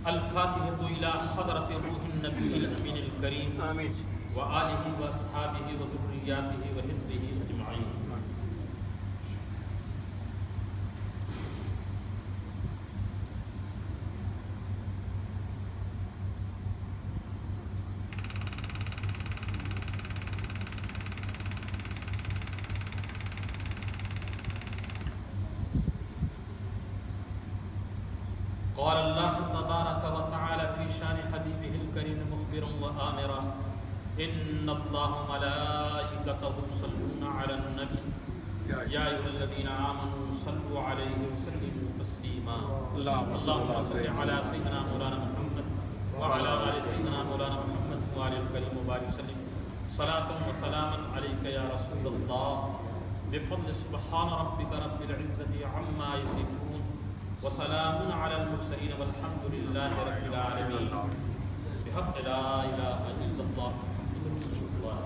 الفاتحة إلى حضرة روح النبي الأمين الكريم آمين وآله وأصحابه وذرياته وحزبه أجمعين. قال الله تبارك وتعالى في شان حبيبه الكريم مخبرا وآمرا إن الله ملائكته يصلون على النبي يا أيها الذين آمنوا صلوا عليه وسلموا تسليما. اللهم صل على سيدنا مولانا محمد وعلى آل سيدنا مولانا محمد وآل الكريم وبارك وسلم صلاة وسلاما عليك يا رسول الله بفضل سبحان ربك رب العزة عما يصفون وسلام على المرسلين والحمد لله رب العالمين بحق لا إله إلا الله محمد رسول الله.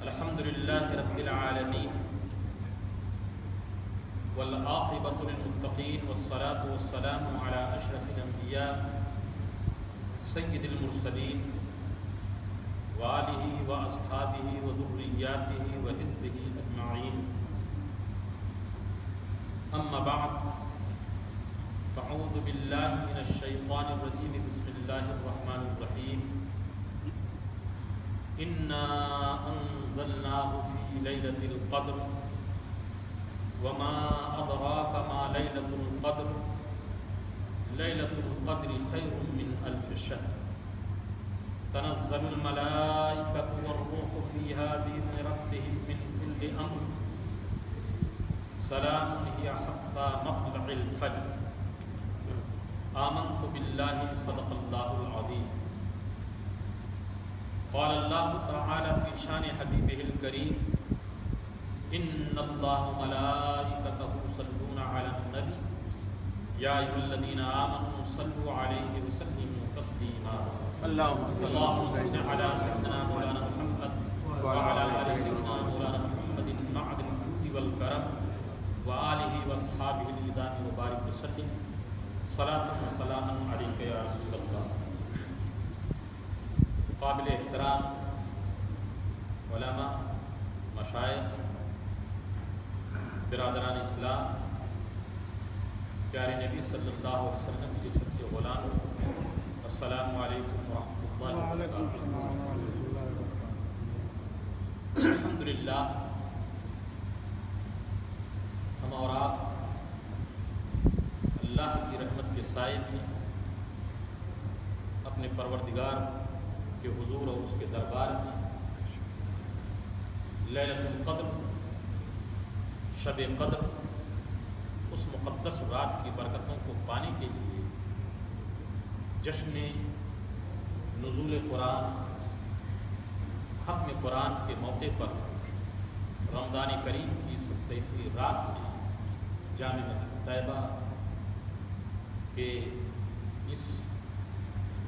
الحمد لله رب العالمين والعاقبة للمتقين والصلاة والسلام على أشرف الأنبياء سید المرسلین وآلہ وأصحابہ وذریاتہ وحزبہ اجمعین. اما بعد فاعوذ باللہ من الشیطان الرجیم بسم اللہ الرحمن الرحیم. انا انزلناہ فی لیلۃ القدر وما ادراک ما لیلۃ القدر لیلۃ القدر خیر من الف شهر تنزل الملائكة والروح فيها بإذن ربهم من كل أمر سلام هي حتى مطلع الفجر. آمنت بالله صدق الله العظيم. قال الله تعالى في شان حبيبه الكريم إن الله ملائكته يصلون على النبي يا أيها الذين آمنوا صلوا عليه وسلموا تسليما. اللهم صل على سيدنا مولانا محمد وعلى آل سيدنا مولانا محمد معد الجود والكرم وآله وأصحابه الإدام وبارك وسلم صلاة وسلاما عليك يا رسول الله. قابل احترام علماء مشائخ برادران اسلام پیارے نبی صلی اللہ علیہ وسلم کے سچے غلام السلام علیکم ورحمۃ اللہ وبرکاتہ. الحمدللہ ہم اور آپ اللہ کی رحمت کے سائے میں اپنے پروردگار کے حضور اور اس کے دربار میں لیلۃ القدر شب قدر اس مقدس رات کی برکتوں کو پانے کے لیے جشن نزول قرآن ختم قرآن کے موقع پر رمضان کریم کی 27ویں رات میں جامع مسجد طیبہ کے اس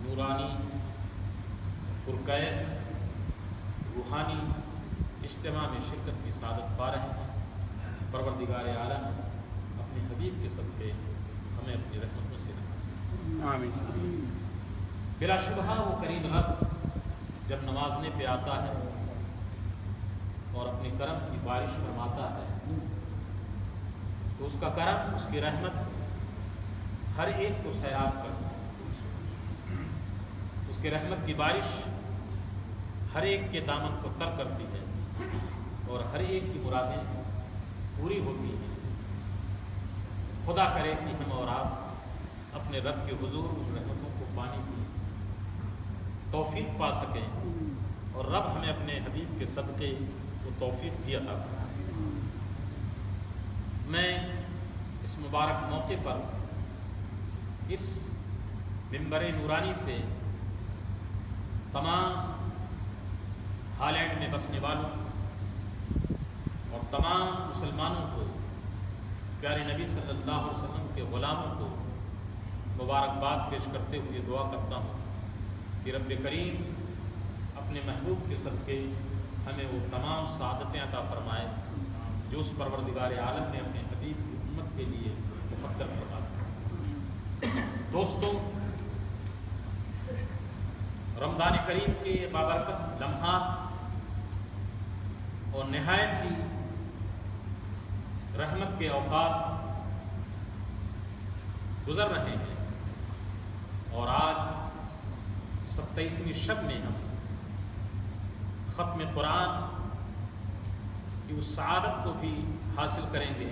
نورانی پرکیف روحانی اجتماع میں شرکت کی سعادت پا رہے ہیں. پروردگار عالم اپنے حبیب کے صدقے ہمیں اپنی رحمتوں سے نوازے. آمین. بلا شبہ وہ کریم رب جب نوازنے پہ آتا ہے اور اپنے کرم کی بارش فرماتا ہے تو اس کا کرم اس کی رحمت ہر ایک کو سیراب کرتا ہے. اس کی رحمت کی بارش ہر ایک کے دامن کو تر کرتی ہے اور ہر ایک کی مرادیں پوری ہوتی ہیں. خدا کرے کہ ہم اور آپ اپنے رب کے حضور ان رحمتوں کو پانے کی توفیق پا سکیں اور رب ہمیں اپنے حبیب کے صدقے وہ توفیق بھی عطا فرمائے. میں اس مبارک موقع پر اس منبر نورانی سے تمام ہالینڈ میں بسنے والوں اور تمام مسلمانوں کو پیارے نبی صلی اللہ علیہ وسلم کے غلاموں کو مبارکباد پیش کرتے ہوئے دعا کرتا ہوں کہ رب کریم اپنے محبوب کے صدقے ہمیں وہ تمام سعادتیں عطا فرمائے جو اس پروردگار عالم نے اپنے حبیب کی امت کے لیے مقدر فرمایا۔ دوستوں، رمضان کریم کے بابرکت لمحات اور نہایت ہی رحمت کے اوقات گزر رہے ہیں، اور آج 27ویں شب میں ہم ختم قرآن کی اس سعادت کو بھی حاصل کریں گے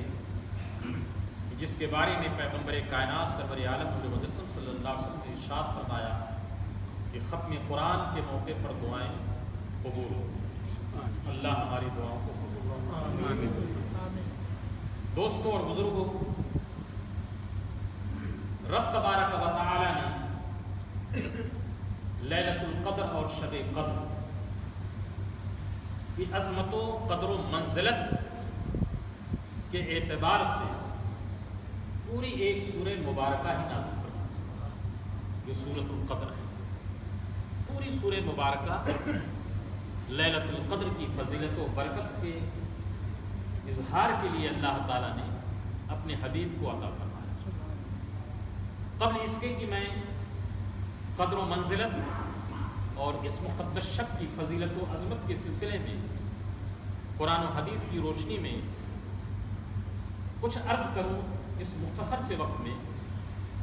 جس کے بارے میں پیغمبر کائنات سرور عالم حضرت محمد صلی اللہ علیہ وسلم نے ارشاد فرمایا کہ ختم قرآن کے موقع پر دعائیں قبول ہو۔ اللہ ہماری دعاؤں کو قبول کرے۔ دوستوں اور بزرگوں، رب تبارک و تعالی نے لیلۃ القدر اور شب قدر کی عظمت و قدر و منزلت کے اعتبار سے پوری ایک سورہ مبارکہ ہی نازل فرمائی جو سورۃ القدر ہے۔ پوری سورہ مبارکہ لیلۃ القدر کی فضیلت و برکت کے اظہار کے لیے اللہ تعالیٰ نے اپنے حبیب کو عطا فرمایا۔ قبل اس کے کہ میں قدر و منزلت اور اس مقدس شب کی فضیلت و عظمت کے سلسلے میں قرآن و حدیث کی روشنی میں کچھ عرض کروں، اس مختصر سے وقت میں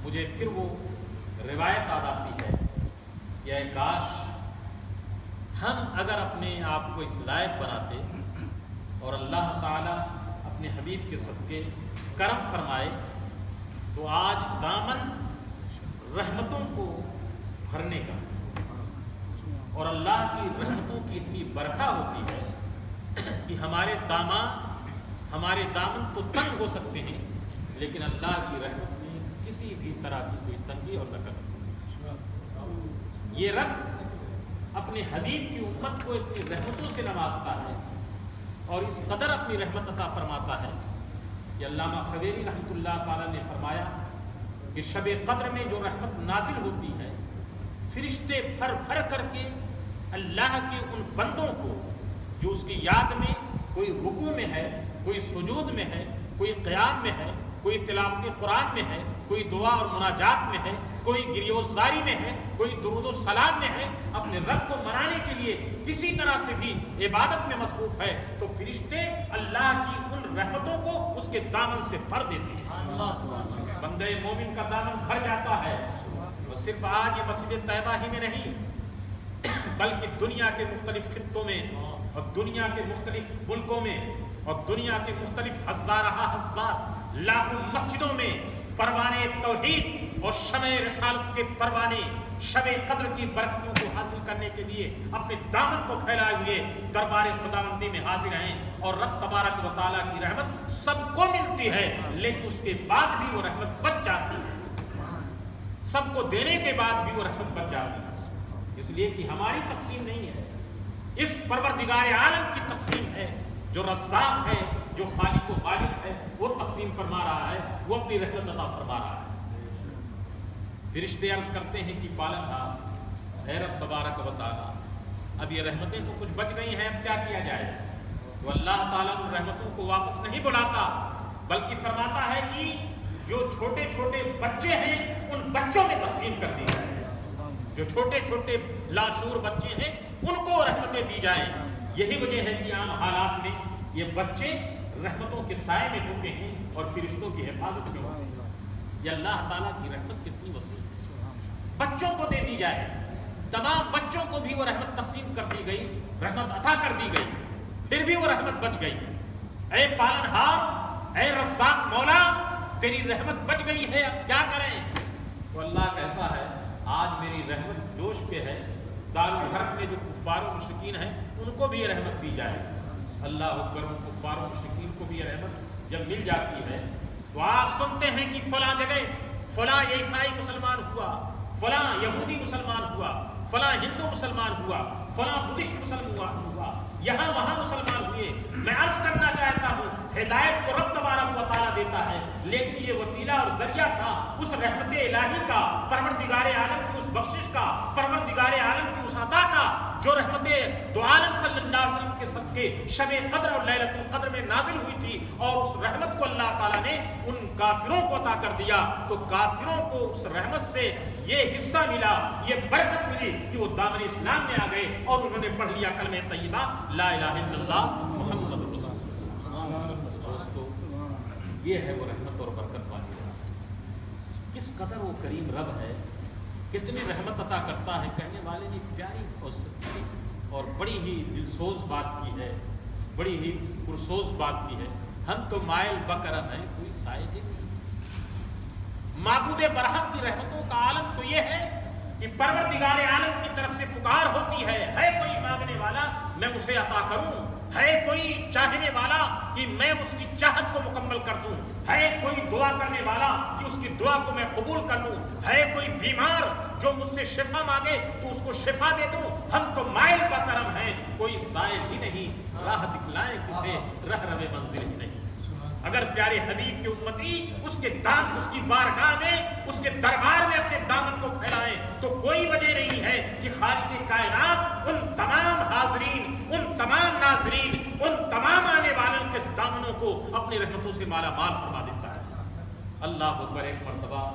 مجھے پھر وہ روایت یاد آتی ہے کہ اے کاش ہم اگر اپنے آپ کو اس لائق بناتے اور اللہ تعالیٰ اپنے حبیب کے صدقے کرم فرمائے تو آج دامن رحمتوں کو بھرنے کا اور اللہ کی رحمتوں کی اتنی برکھا ہوتی ہے کہ ہمارے دامن تو تنگ ہو سکتے ہیں، لیکن اللہ کی رحمت میں کسی بھی طرح کی کوئی تنگی اور نقل نہیں۔ یہ رب اپنے حبیب کی امت کو اتنی رحمتوں سے نوازتا ہے اور اس قدر اپنی رحمت عطا فرماتا ہے کہ علامہ خویری رحمۃ اللہ تعالیٰ نے فرمایا کہ شب قدر میں جو رحمت نازل ہوتی ہے، فرشتے بھر بھر کر کے اللہ کے ان بندوں کو جو اس کی یاد میں کوئی رکوع میں ہے، کوئی سجود میں ہے، کوئی قیام میں ہے، کوئی تلاوت قرآن میں ہے، کوئی دعا اور مناجات میں ہے، کوئی گریہ زاری میں ہے، کوئی درود و سلام میں ہے، اپنے رب کو منانے کے لیے کسی طرح سے بھی عبادت میں مصروف ہے، تو فرشتے اللہ کی ان رحمتوں کو اس کے دامن سے بھر دیتے ہیں۔ بندے مومن کا دامن بھر جاتا ہے، اور صرف آج یہ مسجد طیبہ ہی میں نہیں بلکہ دنیا کے مختلف خطوں میں اور دنیا کے مختلف ملکوں میں اور دنیا کے مختلف ہزار لاکھوں مسجدوں میں پروانے توحید اور شمع رسالت کے پروانے شب قدر کی برکتوں کو حاصل کرنے کے لیے اپنے دامن کو پھیلائے ہوئے دربار خداوندی میں حاضر ہیں، اور رب تبارک و تعالیٰ کی رحمت سب کو ملتی ہے، لیکن اس کے بعد بھی وہ رحمت بچ جاتی ہے، سب کو دینے کے بعد بھی وہ رحمت بچ جاتی ہے، اس لیے کہ ہماری تقسیم نہیں ہے، اس پروردگار عالم کی تقسیم ہے، جو رزاق ہے، جو خالق و مالک ہے، وہ تقسیم فرما رہا ہے، وہ اپنی رحمت عطا فرما رہا ہے۔ فرشتے عرض کرتے ہیں کہ پالنہار اے رب تبارک و تعالیٰ، اب یہ رحمتیں تو کچھ بچ گئی ہیں، اب کیا کیا جائے؟ تو اللہ تعالیٰ ان رحمتوں کو واپس نہیں بلاتا، بلکہ فرماتا ہے کہ جو چھوٹے چھوٹے بچے ہیں ان بچوں میں تقسیم کر دی جائے، جو چھوٹے چھوٹے لاشعور بچے ہیں ان کو رحمتیں دی جائیں۔ یہی وجہ ہے کہ عام حالات میں یہ بچے رحمتوں کے سائے میں ہوتے ہیں اور فرشتوں کی حفاظت میں ہوتے ہیں۔ یہ اللہ تعالیٰ کی رحمت کتنی وسیع ہے، بچوں کو دے دی جائے، تمام بچوں کو بھی وہ رحمت تقسیم کر دی گئی، رحمت عطا کر دی گئی، پھر بھی وہ رحمت بچ گئی۔ اے پالنہار، اے رزاق مولا، تیری رحمت بچ گئی ہے، اب کیا کریں؟ تو اللہ کہتا ہے آج میری رحمت جوش پہ ہے، دارالحرب میں جو کفار و مشرکین ہیں ان کو بھی یہ رحمت دی جائے۔ اللہ اکبر، ان کفار و مشرکین کو بھی یہ رحمت جب مل جاتی ہے تو آپ سنتے ہیں کہ فلاں جگہ فلاں عیسائی مسلمان ہوا، فلاں یہودی مسلمان ہوا، فلاں ہندو مسلمان ہوا، فلاں بدھسٹ مسلمان ہوا، یہاں وہاں مسلمان ہوئے۔ میں عرض کرنا چاہتا ہوں ہدایت تو رب تبارک و تعالیٰ دیتا ہے، لیکن یہ وسیلہ اور ذریعہ تھا اس رحمت الہی کا، پروردگار عالم کی اس بخشش کا، پروردگار عالم کی اس عطا کا، جو رحمت دو عالم صلی اللہ علیہ وسلم کے صدقے شب قدر اور لیلۃ القدر میں نازل ہوئی تھی، اور اس رحمت کو اللہ تعالیٰ نے ان کافروں کو عطا کر دیا، تو کافروں کو اس رحمت سے یہ حصہ ملا، یہ برکت ملی کہ وہ دامن اسلام میں آ گئے اور انہوں نے پڑھ لیا کلمہ طیبہ لا الہ الا اللہ محمد رسول اللہ۔ دوستو، یہ ہے وہ رحمت اور برکت والی رحمت۔ کس قدر وہ کریم رب ہے، کتنی رحمت عطا کرتا ہے، کہنے والے نے پیاری اور سچی اور بڑی ہی دلسوز بات کی ہے، بڑی ہی پرسوز بات کی ہے۔ ہم تو مائل بکرم ہیں، کوئی سائل ہی نہیں۔ معبود برحق کی رحمتوں کا عالم تو یہ ہے کہ پروردگار عالم کی طرف سے پکار ہوتی ہے کوئی مانگنے والا میں اسے عطا کروں، ہے کوئی چاہنے والا کہ میں اس کی چاہت کو مکمل کر دوں، ہے کوئی دعا کرنے والا کہ اس کی دعا کو میں قبول کر لوں، ہے کوئی بیمار جو مجھ سے شفا مانگے تو اس کو شفا دے دوں۔ ہم تو مائل بکرم ہیں، کوئی سائل ہی نہیں، راہ دکھلائے کسے رہ روے منزل ہی نہیں۔ اگر پیارے حبیب کے امتی اس کی بارگاہ میں، اس کے دربار میں اپنے دامن کو پھیلائیں تو کوئی وجہ نہیں ہے کہ خالق کائنات ان تمام حاضرین، ان تمام ناظرین، ان تمام آنے والوں کے دامنوں کو اپنی رحمتوں سے مالا مال فرما دیتا ہے۔ اللہ اکبر۔ ایک مرتبہ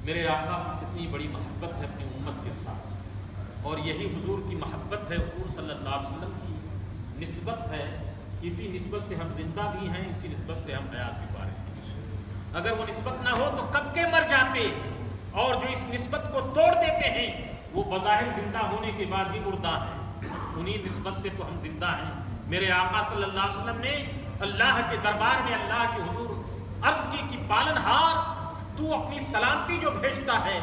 میرے آقا کی کتنی بڑی محبت ہے اپنی امت کے ساتھ، اور یہی حضور کی محبت ہے، حضور صلی اللہ علیہ وسلم کی نسبت ہے، اسی نسبت سے ہم زندہ بھی ہیں، اسی نسبت سے ہم حیات بھی پا رہے ہیں۔ اگر وہ نسبت نہ ہو تو کب کے مر جاتے، اور جو اس نسبت کو توڑ دیتے ہیں وہ بظاہر زندہ ہونے کے بعد ہی مردہ ہیں، انہی نسبت سے تو ہم زندہ ہیں۔ میرے آقا صلی اللہ علیہ وسلم نے اللہ کے دربار میں اللہ کے حضور عرض کی کہ پالن ہار، تو اپنی سلامتی جو بھیجتا ہے،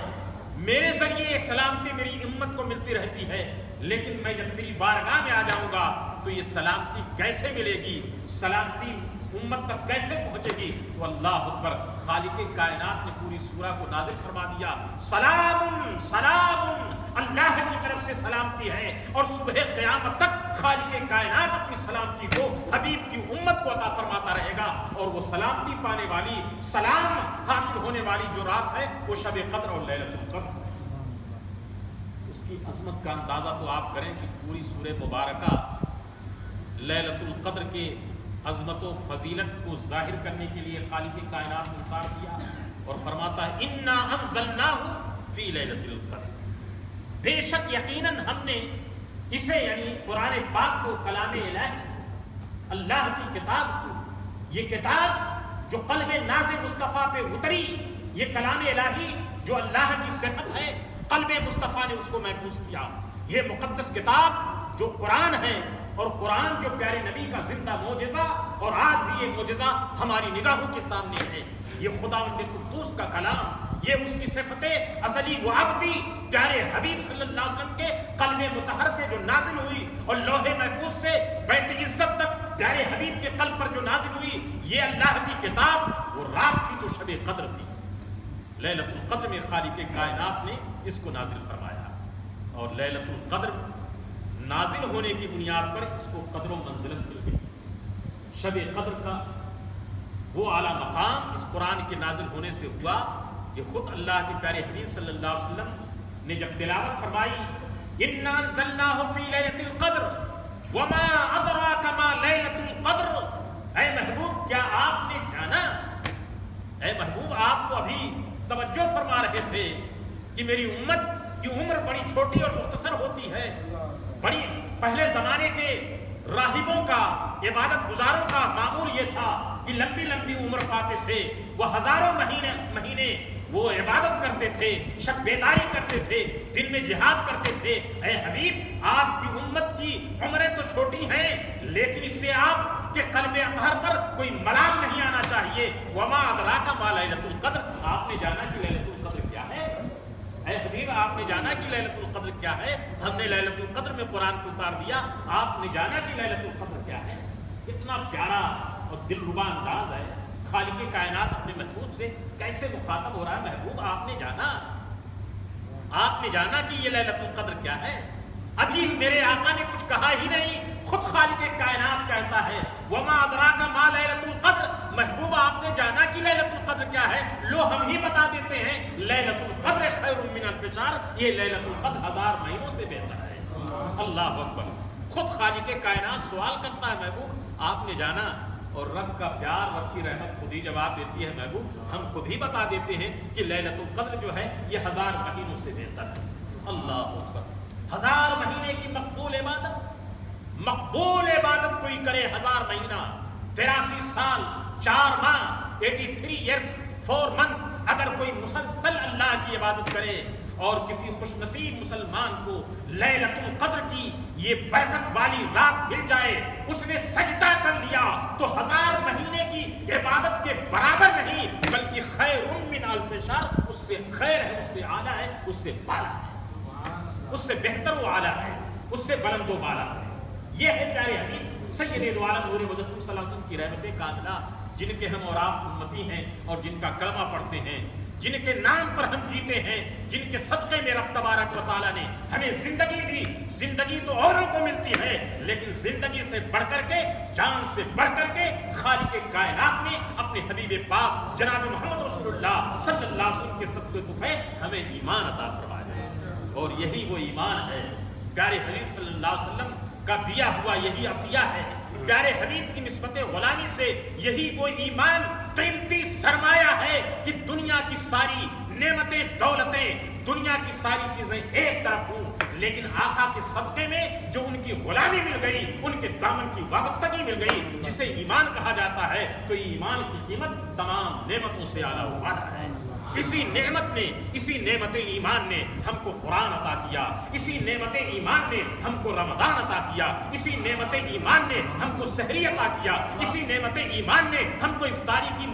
میرے ذریعے یہ سلامتی میری امت کو ملتی رہتی ہے، لیکن میں جب تیری بارگاہ میں آ جاؤں گا تو یہ سلامتی کیسے ملے گی، سلامتی امت تک کیسے پہنچے گی؟ تو اللہ اکبر، خالق کائنات نے پوری سورہ کو نازل فرما دیا، سلام سلام، اللہ کی طرف سے سلامتی ہے، اور صبح قیامت تک خالق کائنات اپنی سلامتی کو حبیب کی امت کو عطا فرماتا رہے گا، اور وہ سلامتی پانے والی، سلام حاصل ہونے والی جو رات ہے وہ شب قدر اور لیلۃ القدر۔ اس کی عظمت کا اندازہ تو آپ کریں کہ پوری سورہ مبارکہ لیلۃ القدر کے عظمت و فضیلت کو ظاہر کرنے کے لیے خالق کائنات نے اتار دیا، اور فرماتا ہے انا انزلناہ فی لیلۃ القدر، بے شک یقیناً ہم نے اسے، یعنی قرآن پاک کو، کلام الہی، اللہ کی کتاب کو، یہ کتاب جو قلب ناز مصطفیٰ پہ اتری، یہ کلام الہی جو اللہ کی صفت ہے، قلب مصطفیٰ نے اس کو محفوظ کیا۔ یہ مقدس کتاب جو قرآن ہے، اور قرآن جو پیارے نبی کا زندہ معجزہ، اور آج بھی یہ معجزہ ہماری نگاہوں کے سامنے ہے، یہ خداوند قدوس کا کلام، یہ اس کی صفت ازلی و ابدی پیارے حبیب صلی اللہ علیہ وسلم کے قلب مطہر پہ جو نازل ہوئی، اور لوح محفوظ سے بیت عزت تک پیارے حبیب کے قلب پر جو نازل ہوئی، یہ اللہ کی کتاب وہ رات تھی تو شب قدر تھی۔ لیلۃ القدر میں خالق کائنات نے اس کو نازل فرمایا، اور لیلۃ القدر نازل ہونے کی بنیاد پر اس کو قدر و منزلت مل گئی۔ شب قدر کا وہ اعلیٰ مقام اس قرآن کے نازل ہونے سے ہوا کہ خود اللہ کے پیارے حبیب صلی اللہ علیہ وسلم نے جب تلاوت فرمائی انا انزلناہ فی لیلۃ القدر وما ادراک ما لیلۃ القدر، اے محبوب کیا آپ نے جانا، اے محبوب آپ تو ابھی توجہ فرما رہے تھے کہ میری امت کی عمر بڑی چھوٹی اور مختصر ہوتی ہے، بڑی پہلے زمانے کے راہبوں کا، عبادت گزاروں کا معمول یہ تھا کہ لمبی لمبی عمر پاتے تھے، وہ ہزاروں مہینے وہ عبادت کرتے تھے، شب بیداری کرتے تھے، دن میں جہاد کرتے تھے۔ اے حبیب آپ کی امت کی عمریں تو چھوٹی ہیں، لیکن اس سے آپ کے قلب اطہر پر کوئی ملال نہیں آنا چاہیے۔ وما ادراک ما لیلۃ القدر، آپ نے جانا کہ لیلۃ القدر کیا ہے؟ اے حبیب آپ نے جانا کہ لیلۃ القدر کیا ہے؟ ہم نے لیلۃ القدر میں قرآن کو اتار دیا، آپ نے جانا کہ لیلۃ القدر کیا ہے؟ اتنا پیارا اور دلربا انداز ہے، خالق کائنات اپنے محبوب سے کیسے مخاطب ہو رہا ہے، محبوب آپ نے جانا کہ یہ لیلۃ القدر کیا ہے؟ ابھی میرے آقا نے کچھ کہا ہی نہیں، خود خالق کائنات کہتا ہے وما ادراک ما لیلۃ القدر، کو ہم ہی بتا دیتے ہیں لیلۃ القدر خیر من الف شہر، یہ لیلۃ القدر 1000 مہینوں سے بہتر ہے۔ اللہ اکبر۔ خود خالق کائنات سوال کرتا ہے محبوب آپ نے جانا، اور رب کا پیار، رب کی رحمت خود ہی جواب دیتی ہے محبوب ہم خود ہی بتا دیتے ہیں کہ لیلۃ القدر جو ہے یہ 1000 مہینوں سے بہتر ہے۔ اللہ اکبر۔ 1000 مہینے کی مقبول عبادت کوئی کرے 1000 مہینہ، 83 سال 4 ماہ 83 ایئرس 4 منتھ اگر کوئی مسلسل اللہ کی عبادت کرے اور کسی خوش نصیب مسلمان کو لیلۃ القدر کی یہ برکت والی رات مل جائے، اس نے سجدہ کر لیا تو 1000 مہینے کی عبادت کے برابر نہیں بلکہ خیر من الف شہر، اس سے خیر ہے، اس سے اعلیٰ ہے، اس سے بالا ہے، اس سے بہتر و اعلیٰ ہے، اس سے بلند و بالا ہے۔ یہ ہے پیارے حبیب سید دو عالم نور مجسم صلی اللہ علیہ وسلم کی رحمت کاملہ، جن کے ہم اور آپ امتی ہیں اور جن کا کلمہ پڑھتے ہیں، جن کے نام پر ہم جیتے ہیں، جن کے صدقے میں رب تبارک و تعالیٰ نے ہمیں زندگی دی۔ زندگی تو اوروں کو ملتی ہے لیکن زندگی سے بڑھ کر کے، جان سے بڑھ کر کے خالق کائنات نے اپنے حبیب پاک جناب محمد رسول اللہ صلی اللہ علیہ وسلم کے صدقے تحفے ہمیں ایمان عطا فرمایا ہے، اور یہی وہ ایمان ہے۔ پیارے حبیب صلی اللہ علیہ وسلم کا دیا ہوا یہی عطیہ ہے، پیارے حبیب کی نسبت غلامی سے یہی وہ ایمان قیمتی سرمایہ ہے کہ دنیا کی ساری نعمتیں دولتیں، دنیا کی ساری چیزیں ایک طرف ہوں لیکن آقا کے صدقے میں جو ان کی غلامی مل گئی، ان کے دامن کی وابستگی مل گئی، جسے ایمان کہا جاتا ہے، تو ایمان کی قیمت تمام نعمتوں سے اعلیٰ و اعلیٰ ہے۔ اسی نعمت ایمان نے ہم کو قرآن عطا کیا، اسی نعمت ایمان نے ہم کو رمضان عطا کیا، اسی نعمت ایمان نے ہم کو سحری عطا کیا، اسی نعمت ایمان نے ہم کو افطاری کی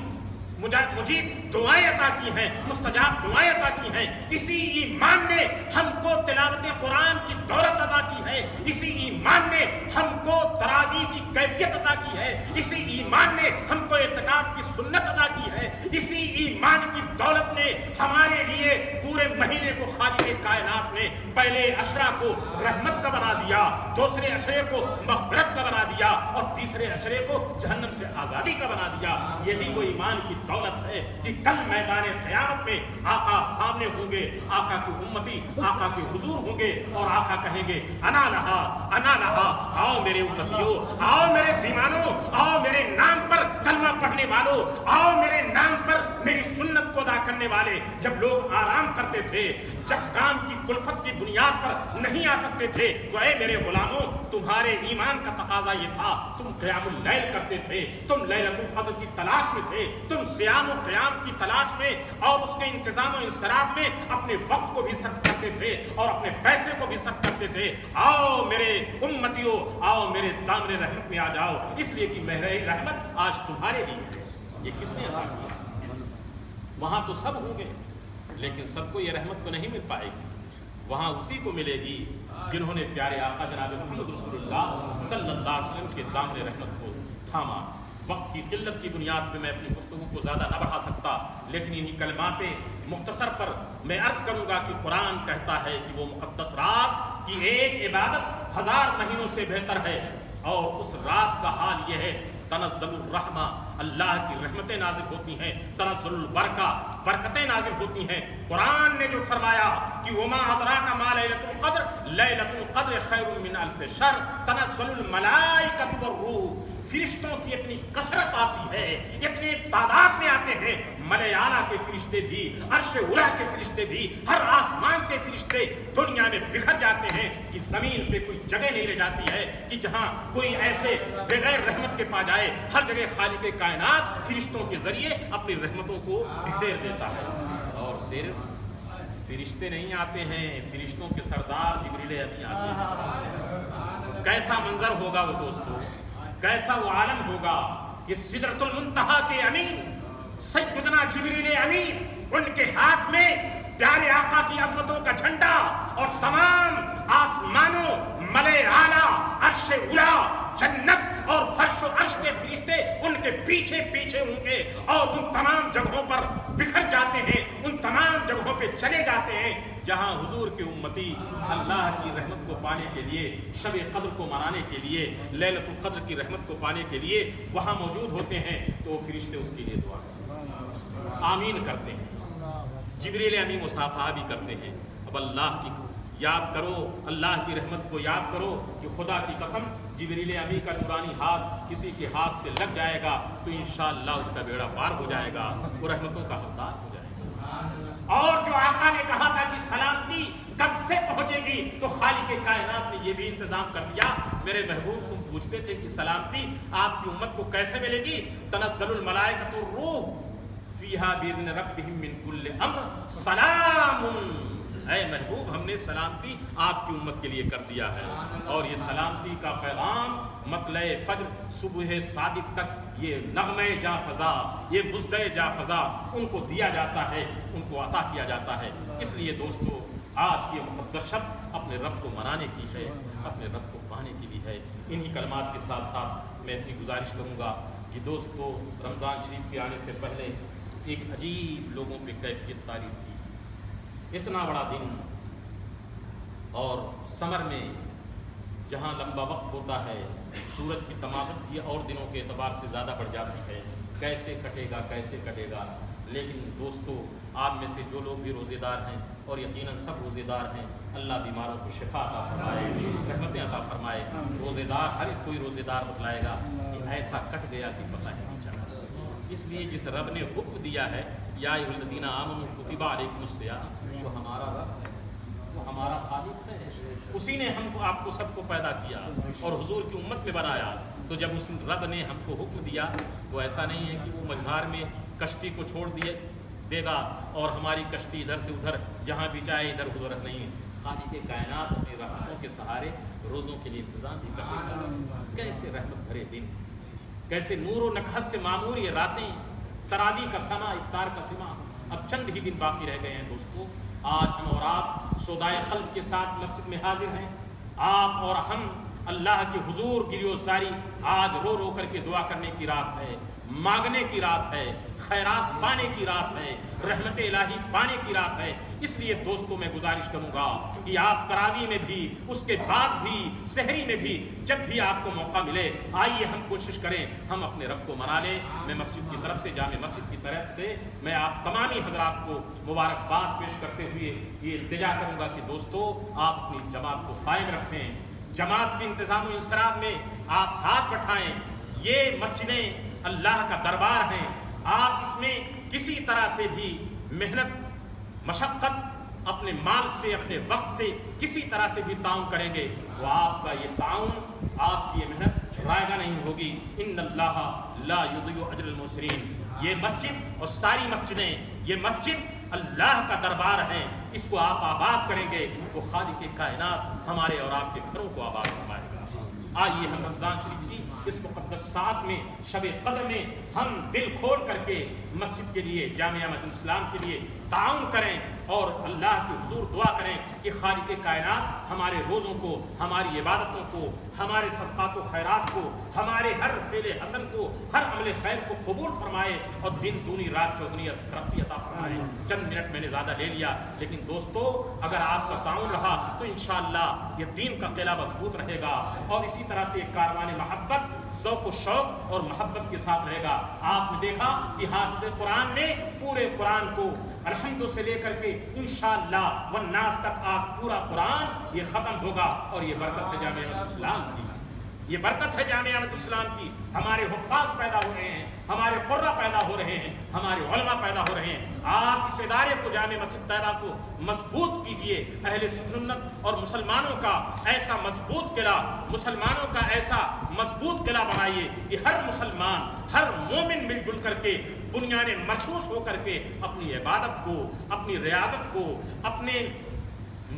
مجید دعائیں عطا کی ہیں، مستجاب دعائیں عطا کی ہیں، اسی ایمان نے ہم کو تلاوت قرآن کی دولت عطا کی ہے، اسی ایمان نے ہم کو تراویح کی کیفیت عطا کی ہے، اسی ایمان نے ہم کو اعتکاف کی سنت عطا کی ہے، اسی ایمان کی دولت نے ہمارے لیے پورے مہینے کو خالق کائنات نے پہلے عشرہ کو رحمت کا بنا دیا، دوسرے عشرے کو مغفرت کا بنا دیا اور تیسرے عشرے کو جہنم سے آزادی کا بنا دیا۔ یہی وہ ایمان کی دولت ہے کہ کل میدان قیامت میں آقا سامنے ہوں گے، آقا کی امتی آقا کے حضور ہوں گے اور آقا کہیں گے انا لہا، آؤ میرے امتیوں، آؤ میرے دیوانوں، آؤ میرے نام پر کلمہ پڑھنے والوں، آؤ میرے نام پر میری سنت کو ادا کرنے والے۔ جب لوگ آرام کرتے تھے، جب کام کی کلفت کی بنیاد پر نہیں آ سکتے تھے، تو اے میرے غلاموں تمہارے ایمان کا تقاضا یہ تھا، تم قیام اللیل کرتے تھے، تم لیلۃ القدر کی تلاش میں تھے، تم صیام و قیام کی تلاش میں اور اس کے انتظام و انصراف میں اپنے وقت کو بھی صرف کرتے تھے اور اپنے پیسے کو بھی صرف کرتے تھے۔ آؤ میرے امتیوں، آؤ میرے دامن رحمت میں آ جاؤ، اس لیے کہ میری رحمت آج تمہارے لیے ہے۔ یہ کس نے عطا کیا؟ وہاں تو سب ہوں گے لیکن سب کو یہ رحمت تو نہیں مل پائے گی، وہاں اسی کو ملے گی جنہوں نے پیارے آقا جناب محمد رسول اللہ صلی اللہ علیہ وسلم کے دامن رحمت کو تھاما۔ وقت کی قلت کی بنیاد پہ میں اپنی گفتگو کو زیادہ نہ بڑھا سکتا، لیکن انہی کلمات مختصر پر میں عرض کروں گا کہ قرآن کہتا ہے کہ وہ مقدس رات کی ایک عبادت 1000 مہینوں سے بہتر ہے، اور اس رات کا حال یہ ہے تنزل الرحمہ، اللہ کی رحمتیں نازل ہوتی ہیں، تنزل البرکہ، برکتیں نازل ہوتی ہیں۔ قرآن نے جو فرمایا کہ وما ادراک ما لیلۃ القدر، لیلۃ القدر خیر من الف شہر، تنزل الملائکۃ والروح، فرشتوں کی اتنی کثرت آتی ہے، اتنے تعداد میں آتے ہیں، ملائے اعلیٰ کے فرشتے بھی، عرش اولیٰ کے فرشتے بھی، ہر آسمان سے فرشتے دنیا میں بکھر جاتے ہیں کہ زمین پہ کوئی جگہ نہیں رہ جاتی ہے کہ جہاں کوئی ایسے بغیر رحمت کے پا جائے۔ ہر جگہ خالق کائنات فرشتوں کے ذریعے اپنی رحمتوں کو بکھیر دیتا ہے، اور صرف فرشتے نہیں آتے ہیں، فرشتوں کے سردار جبریل امین آتے ہیں۔ کیسا منظر ہوگا وہ دوستو، کیسا وہ عالم ہوگا کہ سدرۃ المنتہا کے امین سیدنا جبریل امین، ان کے ہاتھ میں پیارے آقا کی عظمتوں کا جھنڈا، اور تمام آسمانوں، ملائے اعلیٰ، عرش اولیٰ، جنت اور فرش و عرش کے فرشتے ان کے پیچھے پیچھے ہوں گے، اور ان تمام جگہوں پر بکھر جاتے ہیں، ان تمام جگہوں پہ چلے جاتے ہیں جہاں حضور کے امتی اللہ کی رحمت کو پانے کے لیے، شب قدر کو منانے کے لیے، لیلۃ القدر کی رحمت کو پانے کے لیے وہاں موجود ہوتے ہیں۔ تو وہ فرشتے اس کے لیے دعا کرتے ہیں، آمین کرتے ہیں، جبریل امین مصافحہ بھی کرتے ہیں۔ اب اللہ کی یاد کرو، اللہ کی رحمت کو یاد کرو کہ خدا کی قسم جبریل امین کا نورانی ہاتھ کسی کے ہاتھ سے لگ جائے گا تو انشاءاللہ اس کا بیڑا پار ہو جائے گا، وہ رحمتوں کا حقدار ہو جائے گا۔ اور جو آقا نے کہا تھا کہ سلامتی کب سے پہنچے گی، تو خالق کائنات نے یہ بھی انتظام کر دیا۔ میرے محبوب تم پوچھتے تھے کہ سلامتی آپ کی امت کو کیسے ملے گی؟ تنزل الملائکۃ والروح فیہا باذن ربہم من کل امر سلام۔ اے محبوب ہم نے سلامتی آپ کی امت کے لیے کر دیا ہے، اور یہ سلامتی کا پیغام مطلع فجر صبح صادق تک یہ نغمہ جا فضا، یہ مزدہ جا فضا ان کو دیا جاتا ہے، ان کو عطا کیا جاتا ہے۔ اس لیے دوستو آج کی مقدس شب اپنے رب کو منانے کی ہے، اپنے رب کو پانے کے لیے ہے۔ انہی کلمات کے ساتھ ساتھ میں اپنی گزارش کروں گا کہ دوستو رمضان شریف کے آنے سے پہلے ایک عجیب لوگوں پہ کیفیت طاری تھی۔ اتنا بڑا دن اور سمر میں جہاں لمبا وقت ہوتا ہے سورج کی تماشت بھی اور دنوں کے اعتبار سے زیادہ بڑھ جاتی ہے، کیسے کٹے گا کیسے کٹے گا۔ لیکن دوستو آپ میں سے جو لوگ بھی روزے دار ہیں اور یقیناً سب روزے دار ہیں، اللہ بیماروں کو شفا عطا فرمائے، رحمتیں عطا فرمائے۔ روزے دار ہر ایک کوئی روزے دار بتلائے گا کہ ایسا کٹ گیا کہ پتہ ہی نہیں چلا۔ اس لیے جس رب نے حکم دیا ہے یا ایھا الذین آمنوا کتب علیکم الصیام، وہ ہمارا رب ہے، وہ ہمارا خالق ہے، اسی نے ہم کو آپ کو سب کو پیدا کیا اور حضور کی امت میں بنایا۔ تو جب اس رب نے ہم کو حکم دیا تو ایسا نہیں ہے کہ وہ مجھار میں کشتی کو چھوڑ دے گا اور ہماری کشتی ادھر سے ادھر جہاں بھی چاہے ادھر ادھر نہیں۔ خالق کائنات اپنی رحمتوں کے سہارے روزوں کے لیے انتظام بھی کر دے گا۔ کیسے رحمت بھرے دن، کیسے نور و نکہت سے معمور یہ راتیں، تراویح کا سما، افطار کا سما۔ اب چند ہی دن باقی رہ گئے ہیں دوستو۔ آج ہم اور آپ سودائے قلب کے ساتھ مسجد میں حاضر ہیں۔ آپ اور ہم اللہ کے حضور گریو ساری آج رو رو کر کے دعا کرنے کی رات ہے، مانگنے کی رات ہے، خیرات پانے کی رات ہے، رحمت الہی پانے کی رات ہے۔ اس لیے دوستو میں گزارش کروں گا کہ آپ تراویح میں بھی، اس کے بعد بھی، سحری میں بھی، جب بھی آپ کو موقع ملے آئیے ہم کوشش کریں ہم اپنے رب کو منا لیں۔ میں مسجد کی طرف سے، جامع مسجد کی طرف سے میں آپ تمامی حضرات کو مبارکباد پیش کرتے ہوئے یہ التجا کروں گا کہ دوستو آپ اپنی جماعت کو قائم رکھیں، جماعت کے انتظام و انصراف میں آپ ہاتھ بٹھائیں۔ یہ مسجدیں اللہ کا دربار ہیں، آپ اس میں کسی طرح سے بھی محنت مشقت اپنے مال سے، اپنے وقت سے کسی طرح سے بھی تعاون کریں گے تو آپ کا یہ تعاون، آپ کی یہ محنت رائگاں نہیں ہوگی۔ ان اللہ لا یضیع اجر المحسنین۔ یہ مسجد اور ساری مسجدیں، یہ مسجد اللہ کا دربار ہے، اس کو آپ آباد کریں گے تو خالق کائنات ہمارے اور آپ کے گھروں کو آباد فرمائے گا۔ آئیے ہم رمضان شریف کی اس مقدس ساعت میں، شب قدر میں ہم دل کھول کر کے مسجد کے لیے، جامعہ مسجد اسلام کے لیے تعاون کریں اور اللہ کے حضور دعا کریں کہ خالق کائنات ہمارے روزوں کو، ہماری عبادتوں کو، ہمارے صدقات و خیرات کو، ہمارے ہر فعل حسن کو، ہر عمل خیر کو قبول فرمائے اور دن دونی رات چوگنی ترقی عطا فرمائے۔ چند منٹ میں نے زیادہ لے لیا، لیکن دوستو اگر آپ کا تعاون رہا تو انشاءاللہ یہ دین کا قلعہ مضبوط رہے گا اور اسی طرح سے ایک کاروان محبت ذوق و شوق اور محبت کے ساتھ رہے گا۔ آپ نے دیکھا کہ حافظ قرآن نے پورے قرآن کو الحمد سے لے کر کے انشاءاللہ والناس تک آپ پورا قرآن یہ ختم ہوگا، اور یہ برکت ہے جامعہ اسلام کی، یہ برکت ہے جامعہ اسلام کی۔ ہمارے حفاظ پیدا ہو رہے ہیں، ہمارے قرہ پیدا ہو رہے ہیں، ہمارے علماء پیدا ہو رہے ہیں۔ آپ اس ادارے کو، جامع مسجد طیبہ کو مضبوط کیجئے، اہل سنت اور مسلمانوں کا ایسا مضبوط قلعہ، مسلمانوں کا ایسا مضبوط قلعہ بنائیے کہ ہر مسلمان، ہر مومن مل جل کر کے بنیاد مرصوص ہو کر کے اپنی عبادت کو، اپنی ریاضت کو، اپنے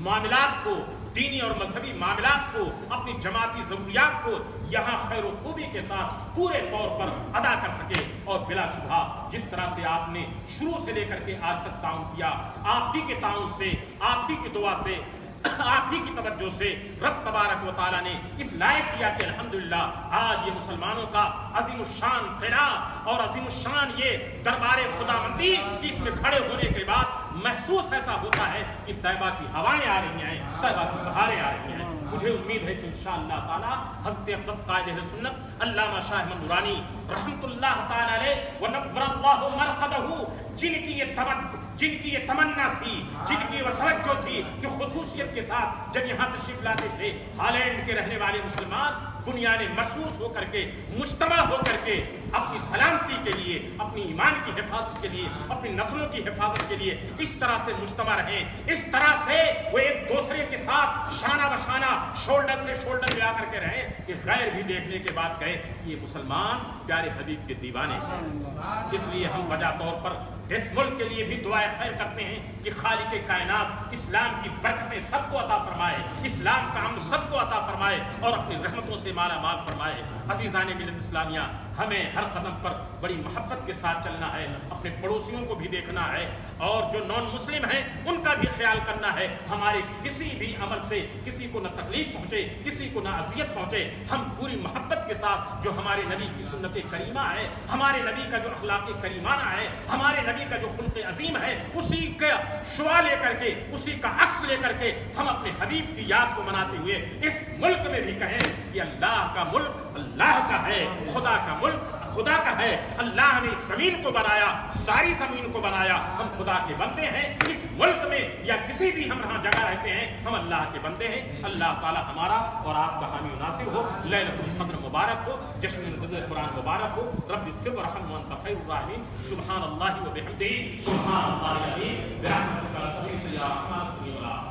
معاملات کو، دینی اور مذہبی معاملات کو، اپنی جماعتی ضروریات کو یہاں خیر و خوبی کے ساتھ پورے طور پر ادا کر سکے۔ اور بلا شبہ جس طرح سے آپ نے شروع سے لے کر کے آج تک تعاون کیا، آپ ہی کے تعاون سے، آپ ہی کی دعا سے، آپ ہی کی توجہ سے رب تبارک و تعالیٰ نے اس لائق کیا کہ الحمدللہ آج یہ مسلمانوں کا عظیم الشان قلعہ اور عظیم الشان یہ دربار خداوندی جس میں کھڑے ہونے کے بعد محسوس ایسا ہوتا ہے کہ طیبہ کی ہوائیں آ رہی ہیں، طیبہ کی بہاریں آ رہی ہیں۔ مجھے امید ہے کہ انشاءاللہ تعالی حضرت اقدس قائد اہل سنت علامہ شاہ احمد نورانی رحمۃ اللہ تعالی علیہ ونور اللہ مرقدہ، جن کی یہ تمنا تھی، جن کی وہ توجہ تھی کہ خصوصیت کے ساتھ جب یہاں تشریف لاتے تھے ہالینڈ کے رہنے والے مسلمان بنیاد مرصوص ہو کر کے، مجتمع ہو کر کے اپنی سلامتی کے لیے، اپنی ایمان کی حفاظت کے لیے، اپنی نسلوں کی حفاظت کے لیے اس طرح سے مجتمع رہیں، اس طرح سے وہ ایک دوسرے کے ساتھ شانہ بشانہ، شولڈر سے شولڈر ملا کر کے رہیں کہ غیر بھی دیکھنے کے بعد کہے یہ مسلمان پیارے حبیب کے دیوانے ہیں۔ اس لیے ہم وجہ طور پر اس ملک کے لیے بھی دعائیں خیر کرتے ہیں کہ خالق کائنات اسلام کی برکتیں سب کو عطا فرمائے، اسلام کا امن سب کو عطا فرمائے اور اپنی رحمتوں سے مالا مال فرمائے۔ عزیزان ملت اسلامیہ، ہمیں ہر قدم پر بڑی محبت کے ساتھ چلنا ہے، اپنے پڑوسیوں کو بھی دیکھنا ہے اور جو نان مسلم ہیں ان کا بھی خیال کرنا ہے۔ ہمارے کسی بھی عمل سے کسی کو نہ تکلیف پہنچے، کسی کو نہ اذیت پہنچے، ہم پوری محبت کے ساتھ جو ہمارے نبی کی سنت کریمہ ہے، ہمارے نبی کا جو اخلاق کریمانہ ہے، ہمارے نبی کا جو خلق عظیم ہے، اسی کا شعاع لے کر کے، اسی کا عکس لے کر کے ہم اپنے حبیب کی یاد کو مناتے ہوئے اس ملک میں بھی کہیں کہ اللہ کا ملک اللہ کا ہے، خدا کا ملک خدا کا ہے۔ اللہ نے زمین کو بنایا، ساری زمین کو بنایا، ہم خدا کے بندے ہیں۔ اس ملک میں یا کسی بھی ہم یہاں جگہ رہتے ہیں، ہم اللہ کے بندے ہیں۔ اللہ تعالی ہمارا اور آپ کا حامی و ناصر ہو۔ لیلۃ القدر مبارک ہو، جشن نزول قرآن مبارک ہو۔ رب اغفر وارحم وانت خیر الراحمین۔ سبحان اللہ و بحمدہ، سبحان اللہ العظیم، برحمتک استغیث یا ارحم الراحمین۔